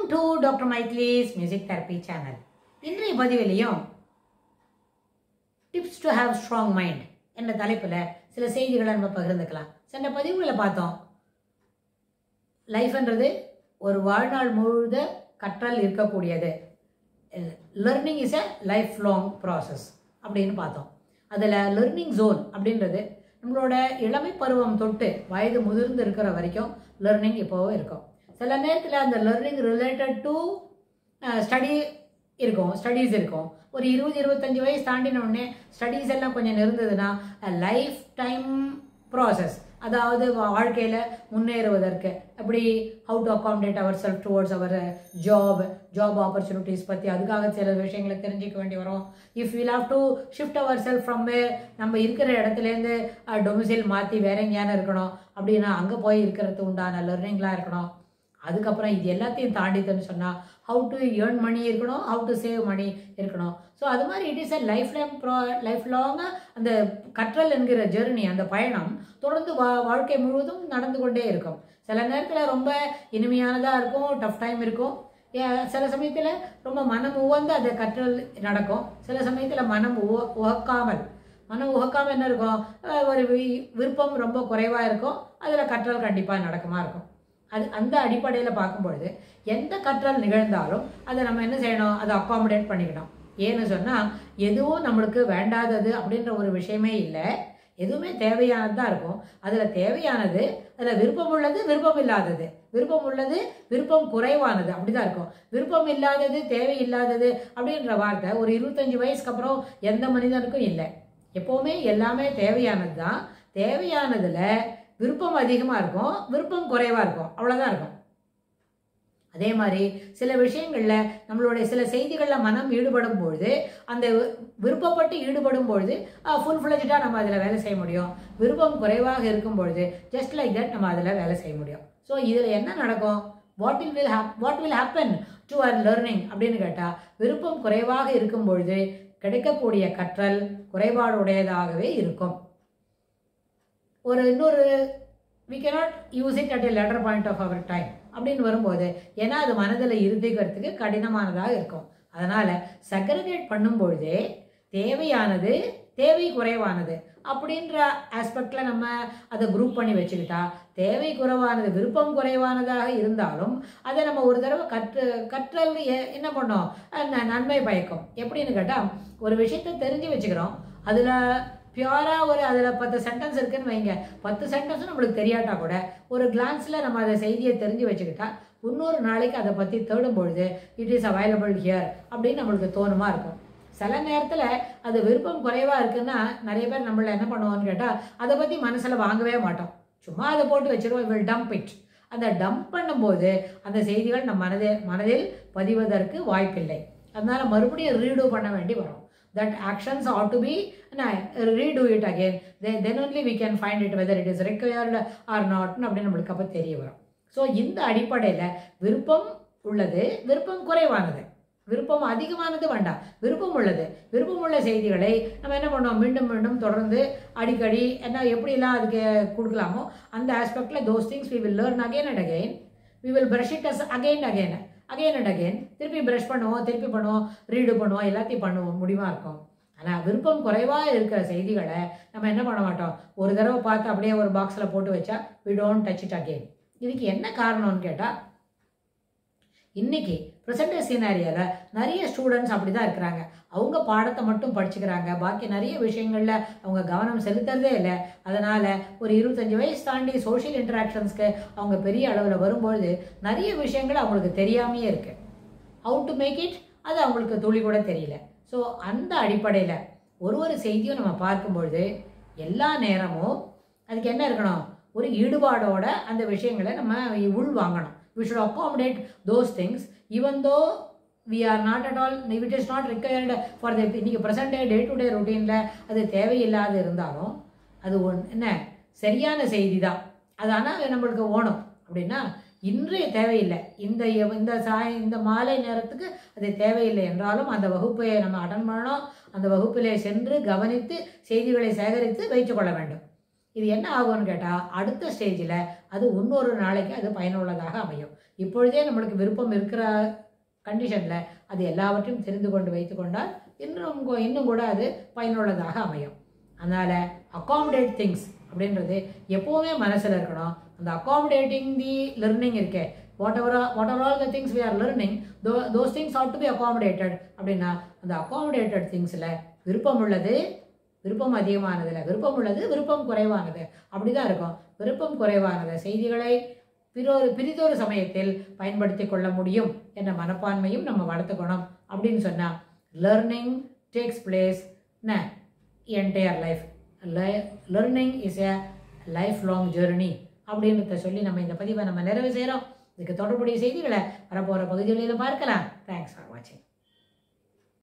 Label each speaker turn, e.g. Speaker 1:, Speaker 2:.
Speaker 1: Welcome to Dr. Maitli's Music Therapy channel. இன்றைய பதிவிலையும் tips to have strong mind என்ற தலைப்பில் சில செய்திகளை நம்ம பகிர்ந்துக்கலாம். சென்ற பதிவுகளை பார்த்தோம். லைஃப்ன்றது ஒரு வாழ்நாள் முழுத கற்றல் இருக்கக்கூடியது. Learning is a life long process அப்படின்னு பார்த்தோம். அதில் லேர்னிங் ஜோன் அப்படின்றது நம்மளோட இளமை பருவம் தொட்டு வயது முதிர்ந்து இருக்கிற வரைக்கும் லேர்னிங் இப்போவும் இருக்கும். சில நேரத்தில் அந்த லேர்னிங் ரிலேட்டட் டு ஸ்டடீஸ் இருக்கும். ஒரு 20-25 வயசு தாண்டின உடனே ஸ்டடீஸ் எல்லாம் கொஞ்சம் இருந்ததுன்னா லைஃப் டைம் ப்ராசஸ், அதாவது வாழ்க்கையில் முன்னேறுவதற்கு எப்படி how to accommodate our self towards our job opportunities பற்றி அதுக்காக சில விஷயங்களை தெரிஞ்சிக்க வேண்டி வரும். If will have to shift our self from where, நம்ம இருக்கிற இடத்துலேருந்து டொமிசைல் மாற்றி வேற எங்கேயான இருக்கணும் அப்படின்னா அங்கே போய் இருக்கிறது உண்டான லர்னிங்லாம் இருக்கணும். அதுக்கப்புறம் இது எல்லாத்தையும் தாண்டிதுன்னு சொன்னால் ஹவு டு ஏர்ன் மணி இருக்கணும், ஹவு டு சேவ் மணி இருக்கணும். ஸோ அது மாதிரி இட் இஸ் எ லைஃப் லாங்காக அந்த கற்றல் என்கிற ஜெர்னி, அந்த பயணம் தொடர்ந்து வாழ்க்கை முழுவதும் நடந்து கொண்டே இருக்கும். சில நேரத்தில் ரொம்ப இனிமையானதாக இருக்கும், டஃப் டைம் இருக்கும். சில சமயத்தில் ரொம்ப மனம் உவந்து அந்த கற்றல் நடக்கும். சில சமயத்தில் மனம் உகக்காமல் என்ன இருக்கும், ஒரு விருப்பம் ரொம்ப குறைவாக இருக்கும். அதில் கற்றல் கண்டிப்பாக நடக்குமா இருக்கும். அந்த அடிப்படையில் பார்க்கும்பொழுது எந்த கற்றல் நிகழ்ந்தாலும் அதை நம்ம என்ன செய்யணும், அதை அகாமடேட் பண்ணிக்கணும். ஏன்னு சொன்னால் எதுவும் நம்மளுக்கு வேண்டாதது அப்படின்ற ஒரு விஷயமே இல்லை. எதுவுமே தேவையானது தான் இருக்கும். அதில் தேவையானது, அதில் விருப்பம் உள்ளது, விருப்பம் இல்லாதது, விருப்பம் உள்ளது, விருப்பம் குறைவானது, அப்படிதான் இருக்கும். விருப்பம் இல்லாதது, தேவையில்லாதது அப்படின்ற வார்த்தை ஒரு 25 வயசுக்கு அப்புறம் எந்த மனிதனுக்கும் இல்லை. எப்போவுமே எல்லாமே தேவையானது தான். தேவையானதில் விருப்பம் அதிகமாக இருக்கும், விருப்பம் குறைவாக இருக்கும், அவ்வளோதான் இருக்கும். அதே மாதிரி சில விஷயங்களில் நம்மளுடைய சில செய்திகளில் மனம் ஈடுபடும் பொழுது, அந்த விருப்பப்பட்டு ஈடுபடும் பொழுது ஃபுல் ஃப்ளெஜ்டாக நம்ம அதில் வேலை செய்ய முடியும். விருப்பம் குறைவாக இருக்கும் பொழுது ஜஸ்ட் லைக் தட் நம்ம அதில் வேலை செய்ய முடியும். ஸோ இதில் என்ன நடக்கும், what will happen to our learning அப்படின்னு கேட்டால், விருப்பம் குறைவாக இருக்கும் பொழுது கிடைக்கக்கூடிய கற்றல் குறைபாடுடையதாகவே இருக்கும். இன்னொரு we cannot use it at a later point of our time அப்படின்னு வரும்போது, ஏன்னா அது மனதில் இருந்திக்கிறதுக்கு கடினமானதாக இருக்கும். அதனால் செக்ரிகேட் பண்ணும்பொழுதே தேவையானது, தேவை குறைவானது அப்படின்ற ஆஸ்பெக்டில் நம்ம அதை குரூப் பண்ணி வச்சுக்கிட்டா, தேவை குறைவானது விருப்பம் குறைவானதாக இருந்தாலும் அதை நம்ம ஒரு தடவை கற்றல் என்ன பண்ணோம், நன்மை பயக்கும். எப்படின்னு கேட்டால், ஒரு விஷயத்தை தெரிஞ்சு வச்சுக்கிறோம், அதில் பியூராக அதில் 10 சென்டென்ஸ் இருக்குன்னு வைங்க. 10 சென்டென்ஸும் நம்மளுக்கு தெரியாட்டா கூட ஒரு கிளான்ஸில் நம்ம அதை செய்தியை தெரிஞ்சு வச்சுக்கிட்டா இன்னொரு நாளைக்கு அதை பற்றி தேடும் பொழுது இட் இஸ் அவைலபிள் ஹியர் அப்படின்னு நம்மளுக்கு தோணுமா இருக்கும். சில நேரத்தில் அது விருப்பம் குறைவாக இருக்குன்னா நிறைய பேர் நம்மள என்ன பண்ணுவோம்னு கேட்டால் அதை பற்றி மனசில் வாங்கவே மாட்டோம், சும்மா அதை போட்டு வச்சுருவோம், வில் டம்ப் இட். அந்த டம்ப் பண்ணும்போது அந்த செய்திகள் நம்ம மனதில் பதிவதற்கு வாய்ப்பில்லை. அதனால் மறுபடியும் ரீடூ பண்ண வேண்டி வரும். That actions ought to be redo it again. Then only we can find it whether it is required or not அப்படின்னு நம்மளுக்கு அப்போ தெரிய வரும். ஸோ இந்த அடிப்படையில் விருப்பம் உள்ளது, விருப்பம் குறைவானது, விருப்பம் அதிகமானது வேண்டாம், விருப்பம் உள்ளது, விருப்பம் உள்ள செய்திகளை நம்ம என்ன பண்ணோம், மீண்டும் மீண்டும் தொடர்ந்து அடிக்கடி என்ன எப்படிலாம் அதுக்கு கொடுக்கலாமோ அந்த ஆஸ்பெக்டில் those things we will learn again and again. We will brush it as again and again. திருப்பி ப்ரஷ் பண்ணுவோம், திருப்பி பண்ணுவோம், ரீடு பண்ணுவோம், எல்லாத்தையும் பண்ணுவோம், முடிவாக இருக்கும். ஆனால் விருப்பம் குறைவாக இருக்கிற செய்திகளை நம்ம என்ன பண்ண மாட்டோம், ஒரு தடவை பார்த்து அப்படியே ஒரு பாக்ஸில் போட்டு வச்சா we don't touch it again. இதுக்கு என்ன காரணம்னு கேட்டால், இன்னைக்கு ப்ரெசென்ட் சினாரியோவில் நிறைய ஸ்டூடெண்ட்ஸ் அப்படி தான் இருக்கிறாங்க. அவங்க பாடத்தை மட்டும் படிச்சுக்கிறாங்க, பாக்கி நிறைய விஷயங்களில் அவங்க கவனம் செலுத்துறதே இல்லை. அதனால் ஒரு 25 வயசு தாண்டி சோஷியல் இன்ட்ராக்ஷன்ஸ்க்கு அவங்க பெரிய அளவில் வரும்பொழுது நிறைய விஷயங்கள் அவங்களுக்கு தெரியாமையே இருக்குது. ஹவு டு மேக் இட் அது அவங்களுக்கு துளி கூட தெரியல. ஸோ அந்த அடிப்படையில் ஒரு செய்தியும் நம்ம பார்க்கும்பொழுது எல்லா நேரமும் அதுக்கு என்ன இருக்கணும், ஒரு ஈடுபாடோட அந்த விஷயங்களை நம்ம உள் வாங்கணும். We should accommodate those things even though we are not at all, it is not required for the இன்னைக்கு ப்ரெசென்ட் டே டு டே ரொட்டீனில் அது தேவையில்லாத இருந்தாலும் அது என்ன சரியான செய்தி தான். அது ஆனால் நம்மளுக்கு ஓணும் அப்படின்னா இன்றைய தேவையில்லை, இந்த மாலை நேரத்துக்கு அது தேவையில்லை என்றாலும் அந்த வகுப்பை நம்ம அட்டன் பண்ணணும். அந்த வகுப்பிலே சென்று கவனித்து செய்திகளை சேகரித்து வைத்துக்கொள்ள வேண்டும். இது என்ன ஆகும்னு கேட்டால் அடுத்த ஸ்டேஜில் அது இன்னொரு நாளைக்கு அது பயனுள்ளதாக அமையும். இப்பொழுதே நம்மளுக்கு விருப்பம் இருக்கிற கண்டிஷனில் அது எல்லாவற்றையும் தெரிந்து கொண்டு வைத்து கொண்டால் இன்னும் கூட அது பயனுள்ளதாக அமையும். அதனால் அகாமடேட் திங்ஸ் அப்படின்றது எப்போவுமே மனசில் இருக்கணும். அந்த அகாமடேட்டிங் தி லெர்னிங் இருக்கே, whatever all the things we are learning, those things had to be accommodated. அப்படின்னா அந்த அகாமடேட்டட் திங்ஸில் விருப்பம் உள்ளது, விருப்பம் அதிகமானதில் விருப்பம் உள்ளது, விருப்பம் குறைவானது, அப்படிதான் இருக்கும். விருப்பம் குறைவானது செய்திகளை பிரிதொரு சமயத்தில் பயன்படுத்தி கொள்ள முடியும் என்ற மனப்பான்மையும் நம்ம வளர்த்துக்கணும். அப்படின்னு சொன்னால் learning takes place entire life. Learning is a life long journey அப்படின்றத சொல்லி நம்ம இந்த பதிவை நம்ம நிறைவு செய்கிறோம். இதுக்கு தொடர்புடைய செய்திகளை வரப்போகிற பகுதிகளில் பார்க்கலாம். Thanks for